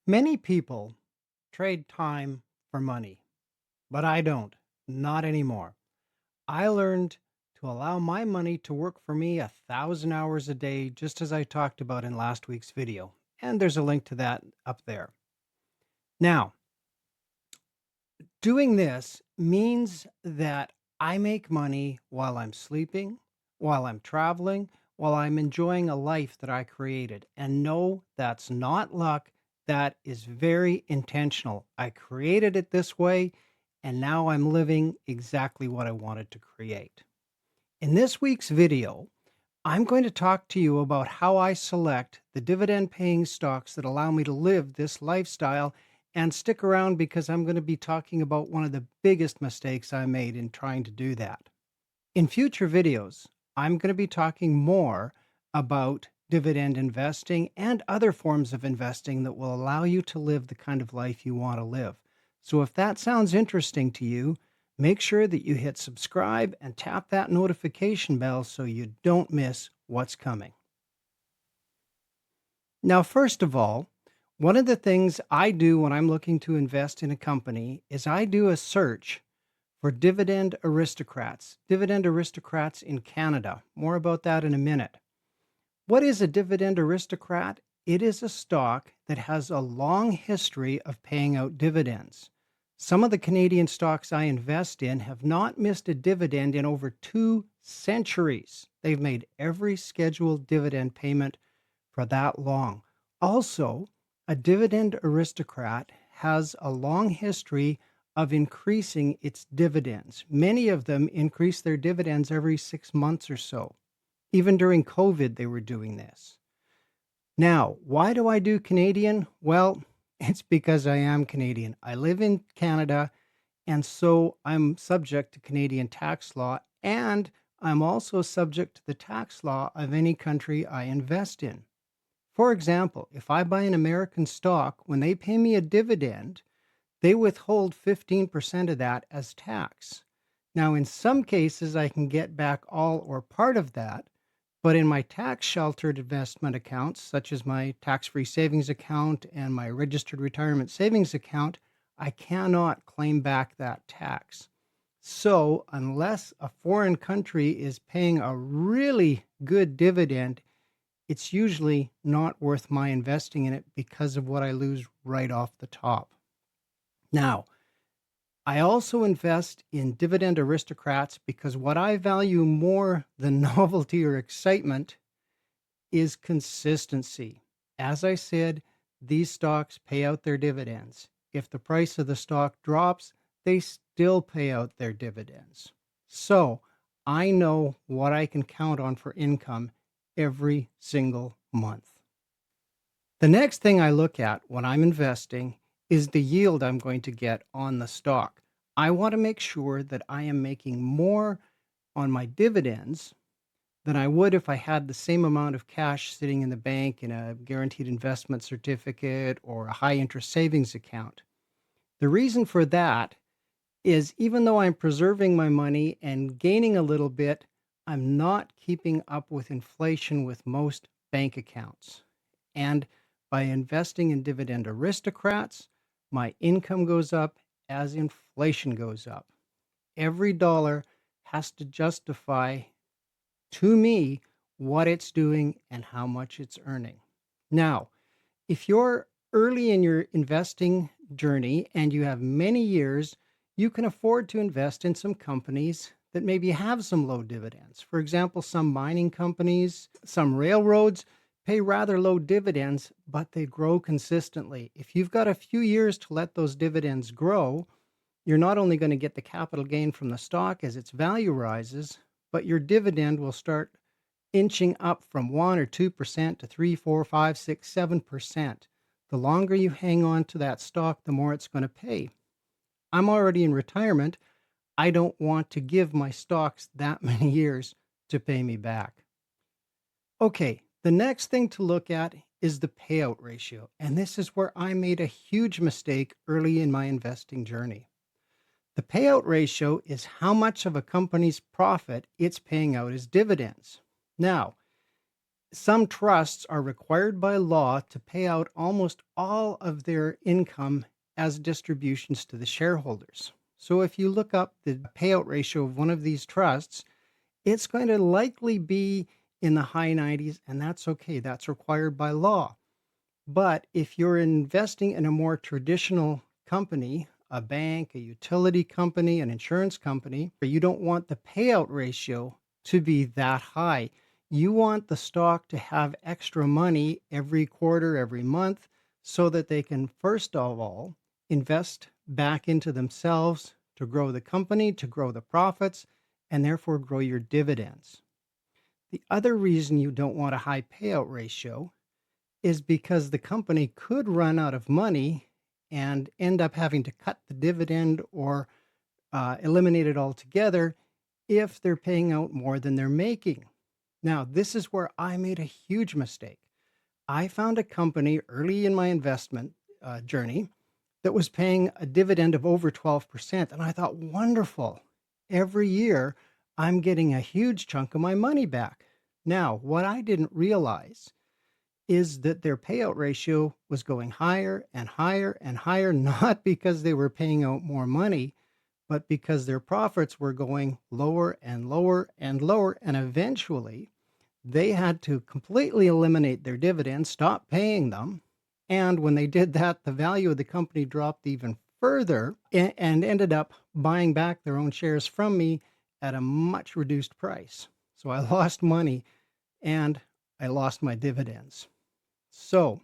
Many people trade time for money, but I don't. Not anymore. I learned to allow my money to work for me 1,000 hours a day, just as I talked about in last week's video. And there's a link to that up there. Now, doing this means that I make money while I'm sleeping, while I'm traveling, while I'm enjoying a life that I created. And no, that's not luck. That is very intentional. I created it this way, and now I'm living exactly what I wanted to create. In this week's video, I'm going to talk to you about how I select the dividend paying stocks that allow me to live this lifestyle, and stick around because I'm going to be talking about one of the biggest mistakes I made in trying to do that. In future videos, I'm going to be talking more about dividend investing and other forms of investing that will allow you to live the kind of life you want to live. So if that sounds interesting to you, make sure that you hit subscribe and tap that notification bell so you don't miss what's coming. Now, first of all, one of the things I do when I'm looking to invest in a company is I do a search for Dividend Aristocrats, Dividend Aristocrats in Canada. More about that in a minute. What is a Dividend Aristocrat? It is a stock that has a long history of paying out dividends. Some of the Canadian stocks I invest in have not missed a dividend in over 2 centuries. They've made every scheduled dividend payment for that long. Also, a Dividend Aristocrat has a long history of increasing its dividends. Many of them increase their dividends every 6 months or so. Even during COVID, they were doing this. Now, why do I do Canadian? Well, it's because I am Canadian. I live in Canada, and so I'm subject to Canadian tax law, and I'm also subject to the tax law of any country I invest in. For example, if I buy an American stock, when they pay me a dividend, they withhold 15% of that as tax. Now, in some cases, I can get back all or part of that, but in my tax sheltered investment accounts, such as my tax free savings account and my registered retirement savings account, I cannot claim back that tax. So, unless a foreign country is paying a really good dividend, it's usually not worth my investing in it because of what I lose right off the top. Now, I also invest in Dividend Aristocrats because what I value more than novelty or excitement is consistency. As I said, these stocks pay out their dividends. If the price of the stock drops, they still pay out their dividends. So I know what I can count on for income every single month. The next thing I look at when I'm investing is the yield I'm going to get on the stock. I want to make sure that I am making more on my dividends than I would if I had the same amount of cash sitting in the bank in a guaranteed investment certificate or a high interest savings account. The reason for that is even though I'm preserving my money and gaining a little bit, I'm not keeping up with inflation with most bank accounts. And by investing in Dividend Aristocrats, my income goes up as inflation goes up. Every dollar has to justify to me what it's doing and how much it's earning. Now, if you're early in your investing journey and you have many years, you can afford to invest in some companies that maybe have some low dividends. For example, some mining companies, some railroads pay rather low dividends, but they grow consistently. If you've got a few years to let those dividends grow, you're not only going to get the capital gain from the stock as its value rises, but your dividend will start inching up from 1 or 2% to 3, 4, 5, 6, 7%. The longer you hang on to that stock, the more it's going to pay. I'm already in retirement. I don't want to give my stocks that many years to pay me back. Okay, the next thing to look at is the payout ratio. And this is where I made a huge mistake early in my investing journey. The payout ratio is how much of a company's profit it's paying out as dividends. Now, Some trusts are required by law to pay out almost all of their income as distributions to the shareholders. So if you look up the payout ratio of one of these trusts, it's going to likely be in the high 90s, and that's okay. That's required by law. But if you're investing in a more traditional company, a bank, a utility company, an insurance company, you don't want the payout ratio to be that high. You want the stock to have extra money every quarter, every month, so that they can, first of all, invest back into themselves to grow the company, to grow the profits, and therefore grow your dividends. The other reason you don't want a high payout ratio is because the company could run out of money and end up having to cut the dividend or eliminate it altogether if they're paying out more than they're making. Now, this is where I made a huge mistake. I found a company early in my investment journey that was paying a dividend of over 12%. And I thought, wonderful. Every year, I'm getting a huge chunk of my money back. Now, what I didn't realize is that their payout ratio was going higher and higher and higher, not because they were paying out more money, but because their profits were going lower and lower and lower. And eventually, they had to completely eliminate their dividends, stop paying them. And when they did that, the value of the company dropped even further and ended up buying back their own shares from me at a much reduced price. So I lost money and I lost my dividends. So,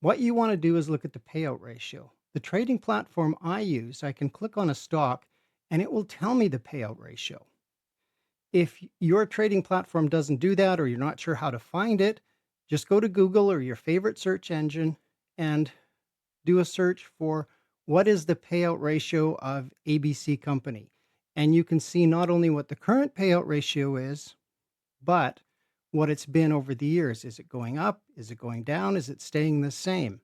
what you want to do is look at the payout ratio. The trading platform I use, I can click on a stock and it will tell me the payout ratio. If your trading platform doesn't do that or you're not sure how to find it, just go to Google or your favorite search engine and do a search for what is the payout ratio of ABC company. And you can see not only what the current payout ratio is, but what it's been over the years. Is it going up? Is it going down? Is it staying the same?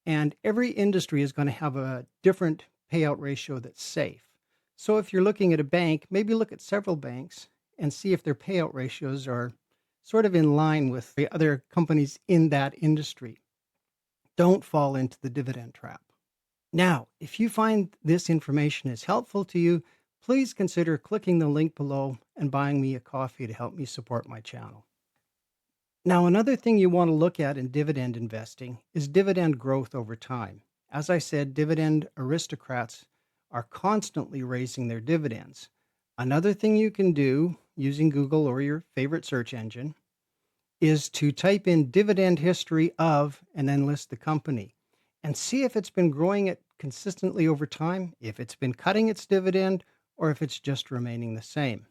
And every industry is going to have a different payout ratio that's safe. So if you're looking at a bank, maybe look at several banks and see if their payout ratios are sort of in line with the other companies in that industry. Don't fall into the dividend trap. Now, if you find this information is helpful to you, please consider clicking the link below and buying me a coffee to help me support my channel. Now, another thing you want to look at in dividend investing is dividend growth over time. As I said, dividend aristocrats are constantly raising their dividends. Another thing you can do using Google or your favorite search engine is to type in dividend history of and then list the company and see if it's been growing it consistently over time, if it's been cutting its dividend, or if it's just remaining the same.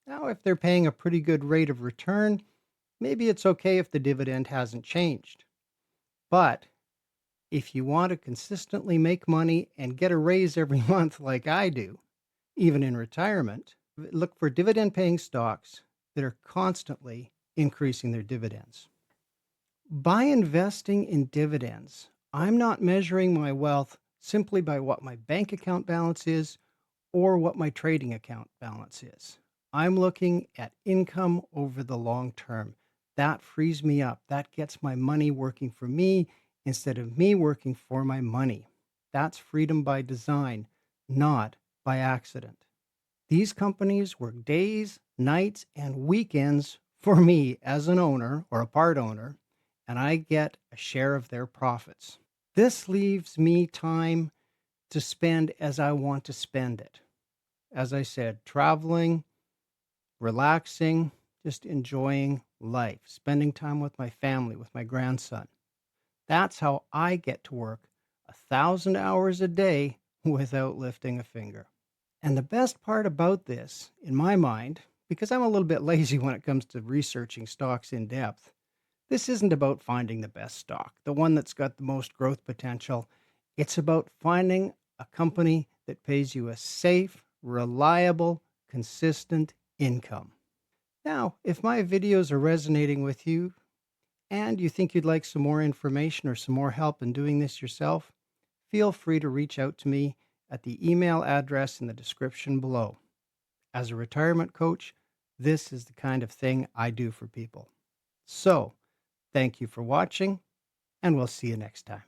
Now, if they're paying a pretty good rate of return, maybe it's okay if the dividend hasn't changed. But if you want to consistently make money and get a raise every month like I do, even in retirement, look for dividend paying stocks that are constantly increasing their dividends. By investing in dividends, I'm not measuring my wealth simply by what my bank account balance is or what my trading account balance is. I'm looking at income over the long term. That frees me up. That gets my money working for me instead of me working for my money. That's freedom by design, not by accident. These companies work days, nights, and weekends for me as an owner or a part owner, and I get a share of their profits. This leaves me time to spend as I want to spend it. As I said, traveling, relaxing, just enjoying life, spending time with my family, with my grandson. That's how I get to work 1,000 hours a day without lifting a finger. And the best part about this, in my mind, because I'm a little bit lazy when it comes to researching stocks in depth, this isn't about finding the best stock, the one that's got the most growth potential. It's about finding a company that pays you a safe, reliable, consistent income. Now, if my videos are resonating with you and you think you'd like some more information or some more help in doing this yourself, feel free to reach out to me at the email address in the description below. As a retirement coach, this is the kind of thing I do for people. So, thank you for watching, and we'll see you next time.